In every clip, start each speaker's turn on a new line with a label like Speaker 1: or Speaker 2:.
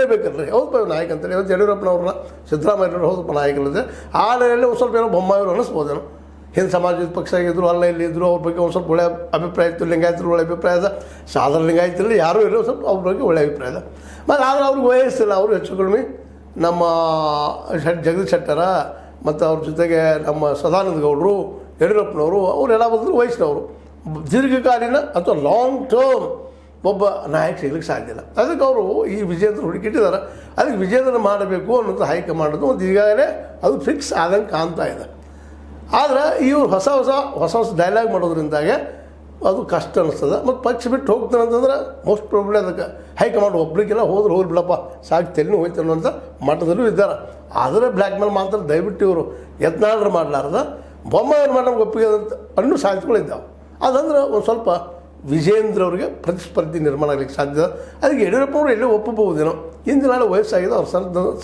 Speaker 1: ಇರಲೇಬೇಕಲ್ರಿ. ಹೌದಪ್ಪ ನಾಯಕ ಅಂತೇಳಿ ಇವತ್ತು ಯಡಿಯೂರಪ್ಪನವ್ರನ್ನ ಸಿದ್ದರಾಮಯ್ಯವ್ರು ಹೌದಪ್ಪ ನಾಯಕರಲ್ಲಿದ್ದರೆ ಆ ನೆಲೆಯಲ್ಲಿ ಒಂದು ಸ್ವಲ್ಪ ಏನೋ ಬೊಮ್ಮಾಯಿಯವರು ಅನ್ನಿಸ್ಬೋದೇನೋ. ಹಿಂದೆ ಸಮಾಜದ ಪಕ್ಷ ಆಗಿದ್ದರು, ಅಲ್ಲ ಇಲ್ಲಿ ಇದ್ದರು, ಅವ್ರ ಬಗ್ಗೆ ಒಂದು ಸ್ವಲ್ಪ ಒಳ್ಳೆಯ ಅಭಿಪ್ರಾಯ ಇತ್ತು. ಲಿಂಗಾಯತರು ಒಳ್ಳೆಯ ಅಭಿಪ್ರಾಯ ಇದೆ, ಸಾಧಾರಣ ಲಿಂಗಾಯತರಲ್ಲಿ ಯಾರೂ ಇಲ್ಲ, ಸ್ವಲ್ಪ ಅವ್ರ ಬಗ್ಗೆ ಒಳ್ಳೆಯ ಅಭಿಪ್ರಾಯ ಇದೆ. ಮತ್ತು ಆದರೆ ಅವ್ರಿಗೆ ವಯಸ್ಸಿಲ್ಲ. ಅವರು ಹೆಚ್ಚು ಕಡಿಮೆ ನಮ್ಮ ಜಗದೀಶ್ ಶೆಟ್ಟರ ಮತ್ತು ಅವ್ರ ಜೊತೆಗೆ ನಮ್ಮ ಸದಾನಂದ ಗೌಡರು, ಯಡಿಯೂರಪ್ಪನವರು ಅವರೆಲ್ಲ ಬಂದರು ವಯಸ್ಸಿನವರು. ದೀರ್ಘಕಾಲೀನ ಅಥವಾ ಲಾಂಗ್ ಟರ್ಮ್ ಒಬ್ಬ ನಾಯಕ ಸಿಗ್ಲಿಕ್ಕೆ ಸಾಧ್ಯ ಇಲ್ಲ. ಅದಕ್ಕೆ ಅವರು ಈ ವಿಜೇಂದ್ರ ಹುಡುಕಿಟ್ಟಿದ್ದಾರೆ. ಅದಕ್ಕೆ ವಿಜೇಂದ್ರ ಮಾಡಬೇಕು ಅನ್ನೋದು ಹೈಕಮಾಂಡದು ಒಂದು ಈಗಾಗಲೇ ಅದು ಫಿಕ್ಸ್ ಆದಂಗೆ ಕಾಣ್ತಾ ಇದೆ. ಆದರೆ ಇವರು ಹೊಸ ಡೈಲಾಗ್ ಮಾಡೋದ್ರಿಂದಾಗೆ ಅದು ಕಷ್ಟ ಅನ್ನಿಸ್ತದೆ. ಮತ್ತು ಪಕ್ಷ ಬಿಟ್ಟು ಹೋಗ್ತಾನೆ ಅಂತಂದ್ರೆ ಮೋಸ್ಟ್ ಪ್ರಾಬ್ಲಿ ಅದಕ್ಕೆ ಹೈಕಮಾಂಡ್ ಒಬ್ರಿಗೆಲ್ಲ ಹೋಗ್ಲಿ ಬಿಡಪ್ಪ ಸಾಕು ತೆಲಿನೂ ಹೋಯ್ತು ಅನ್ನೋಂಥ ಮಟ್ಟದಲ್ಲೂ ಇದ್ದಾರೆ. ಆದರೆ ಬ್ಲ್ಯಾಕ್ ಮೇಲ್ ಮಾತ್ರ ದಯವಿಟ್ಟು ಇವರು ಯತ್ನಾಳರು ಮಾಡಲಾರ್ದ ಬೊಮ್ಮಾಯಿಯವ್ರು ಮಾಡಿ ನಮ್ಗೆ ಒಪ್ಪಿಗೆ ಅಂತ ಅನ್ನೋ ಸಾಧ್ಯತೆಗಳಿದ್ದಾವೆ. ಅದಂದ್ರೆ ಒಂದು ಸ್ವಲ್ಪ ವಿಜೇಂದ್ರ ಅವರಿಗೆ ಪ್ರತಿಸ್ಪರ್ಧಿ ನಿರ್ಮಾಣ ಆಗಲಿಕ್ಕೆ ಸಾಧ್ಯ. ಅದಕ್ಕೆ ಯಡಿಯೂರಪ್ಪನವರು ಎಲ್ಲೇ ಒಪ್ಪಬಹುದೇನೋ. ಇಂದಿನ ನಾಳೆ ವಯಸ್ಸಾಗಿದೆ, ಅವ್ರು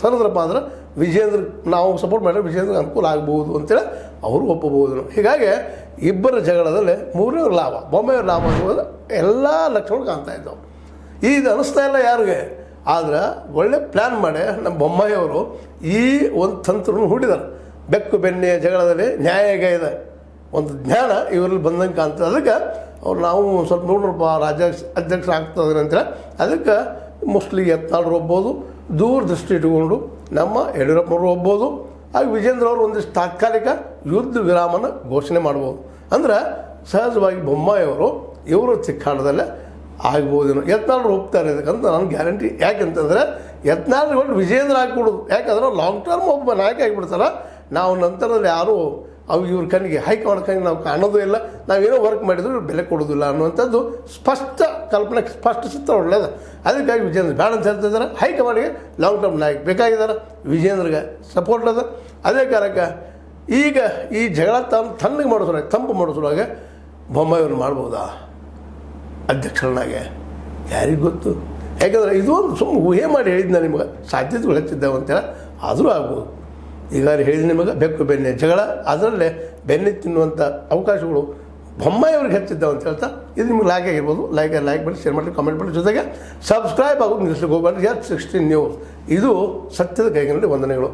Speaker 1: ಸರದ್ರಪ್ಪ ಅಂದ್ರೆ ವಿಜೇಂದ್ರ ನಾವು ಸಪೋರ್ಟ್ ಮಾಡಿದ್ರೆ ವಿಜೇಂದ್ರ ಅನುಕೂಲ ಆಗ್ಬೋದು ಅಂತೇಳಿ ಅವರು ಒಪ್ಪಬಹುದೇನೋ. ಹೀಗಾಗಿ ಇಬ್ಬರ ಜಗಳದಲ್ಲಿ ಮೂರನೇ ಲಾಭ, ಬೊಮ್ಮಾಯಿಯವ್ರ ಲಾಭ ಅನ್ನೋದು ಎಲ್ಲ ಲಕ್ಷಣಗಳು ಕಾಣ್ತಾ ಇದ್ದಾವೆ. ಇದು ಅನ್ನಿಸ್ತಾ ಇಲ್ಲ ಯಾರಿಗೆ. ಆದರೆ ಒಳ್ಳೆ ಪ್ಲ್ಯಾನ್ ಮಾಡಿ ನಮ್ಮ ಬೊಮ್ಮಾಯಿಯವರು ಈ ಒಂದು ತಂತ್ರವನ್ನು ಹೂಡಿದ್ದಾರೆ. ಬೆಕ್ಕು ಬೆನ್ನೆಯ ಜಗಳದಲ್ಲಿ ನ್ಯಾಯ ಇದೆ ಒಂದು ಜ್ಞಾನ ಇವರಲ್ಲಿ ಬಂದಂಗೆ ಕಾಣ್ತದೆ. ಅದಕ್ಕೆ ಅವ್ರು ನಾವು ಸ್ವಲ್ಪ ನೋಡ್ರಪ್ಪ ಅಧ್ಯಕ್ಷ ಆಗ್ತದೆ ಅಂತೇಳಿ ಅದಕ್ಕೆ ಮೋಸ್ಟ್ಲಿ ಯತ್ನಾಳರು ಒಗ್ಬೋದು, ದೂರದೃಷ್ಟಿ ಇಟ್ಕೊಂಡು ನಮ್ಮ ಯಡಿಯೂರಪ್ಪನವರು ಒಗ್ಬೋದು. ಹಾಗೆ ವಿಜೇಂದ್ರ ಅವರು ಒಂದಿಷ್ಟು ತಾತ್ಕಾಲಿಕ ಯುದ್ಧ ವಿರಾಮನ ಘೋಷಣೆ ಮಾಡ್ಬೋದು. ಅಂದ್ರೆ ಸಹಜವಾಗಿ ಬೊಮ್ಮಾಯಿಯವರು ಇವರು ಚಿಕ್ಕಾಣದಲ್ಲೇ ಆಗ್ಬೋದೇನೋ. ಯತ್ನಾಳರು ಒಪ್ತಾರೆ ಇದಕ್ಕಂತ ನನಗೆ ಗ್ಯಾರಂಟಿ. ಯಾಕೆಂತಂದರೆ ಯತ್ನಾಳರು ವಿಜೇಂದ್ರ ಆಗಿಬಿಡೋದು. ಯಾಕಂದ್ರೆ ಲಾಂಗ್ ಟರ್ಮ್ ಒಬ್ಬ ನಾಯಕ ಆಗಿಬಿಡ್ತಾರೆ. ನಾವು ನಂತರದಲ್ಲಿ ಯಾರೂ ಅವು ಇವ್ರ ಕಣ್ಣಿಗೆ ಹೈಕಮಾಂಡ್ ಕಣ್ಣಿಗೆ ನಾವು ಕಾಣೋದು ಇಲ್ಲ, ನಾವೇನೋ ವರ್ಕ್ ಮಾಡಿದ್ರು ಇವ್ರು ಬೆಲೆ ಕೊಡೋದಿಲ್ಲ ಅನ್ನುವಂಥದ್ದು ಸ್ಪಷ್ಟ ಕಲ್ಪನೆ, ಸ್ಪಷ್ಟ ಚಿತ್ರ ಒಳ್ಳೆಯದು. ಅದಕ್ಕಾಗಿ ವಿಜೇಂದ್ರ ಬೇಡ ಅಂತ ಹೇಳ್ತಿದ್ದಾರೆ. ಹೈಕಮಾಂಡ್ಗೆ ಲಾಂಗ್ ಟರ್ಮ್ ನಾಯಕ ಬೇಕಾಗಿದ್ದಾರೆ, ವಿಜೇಂದ್ರಗೆ ಸಪೋರ್ಟ್ ಅದ. ಅದೇ ಕಾರಣಕ್ಕೆ ಈಗ ಈ ಜಗಳ ತಣ್ಣಗೆ ಮಾಡಿಸೋರಾಗ, ತಂಪು ಮಾಡಿಸೋರಾಗ ಬೊಮ್ಮಾಯಿಯವ್ರು ಮಾಡ್ಬೋದಾ ಅಧ್ಯಕ್ಷರನ್ನಾಗೆ ಯಾರಿಗೆ ಗೊತ್ತು. ಯಾಕೆಂದರೆ ಇದೊಂದು ಸುಮ್ಮನೆ ಊಹೆ ಮಾಡಿ ಹೇಳಿದ್ನ ನಿಮಗೆ ಸಾಧ್ಯತೆಗಳು ಹೆಚ್ಚಿದ್ದಾವೆ ಅಂತೇಳಿ. ಆದರೂ ಆಗ್ಬೋದು. ಈಗಾಗಲೇ ಹೇಳಿದ ನಿಮಗೆ ಬೆಕ್ಕು ಬೆನ್ನೆ ಜಗಳ, ಅದರಲ್ಲೇ ಬೆನ್ನೆ ತಿನ್ನುವಂಥ ಅವಕಾಶಗಳು ಬೊಮ್ಮಾಯಿಯವ್ರಿಗೆ ಹೆಚ್ಚಿದ್ದಾವೆ ಅಂತ ಹೇಳ್ತಾ ಇದು ನಿಮ್ಗೆ ಲೈಕ್ ಆಗಿರ್ಬೋದು. ಲೈಕ್ ಮಾಡಿ, ಶೇರ್ ಮಾಡಿ, ಕಾಮೆಂಟ್ ಮಾಡಿ, ಜೊತೆಗೆ ಸಬ್ಸ್ಕ್ರೈಬ್ ಆಗೋದು ನಿಲ್ಲಿಸ್ಲಿಕ್ಕೆ ಹೋಗ್ಬಾರ್ದು. S16 ನ್ಯೂಸ್ ಇದು ಸತ್ಯದ ಕೈಗಳಲ್ಲಿ ವಂದನೆಗಳು.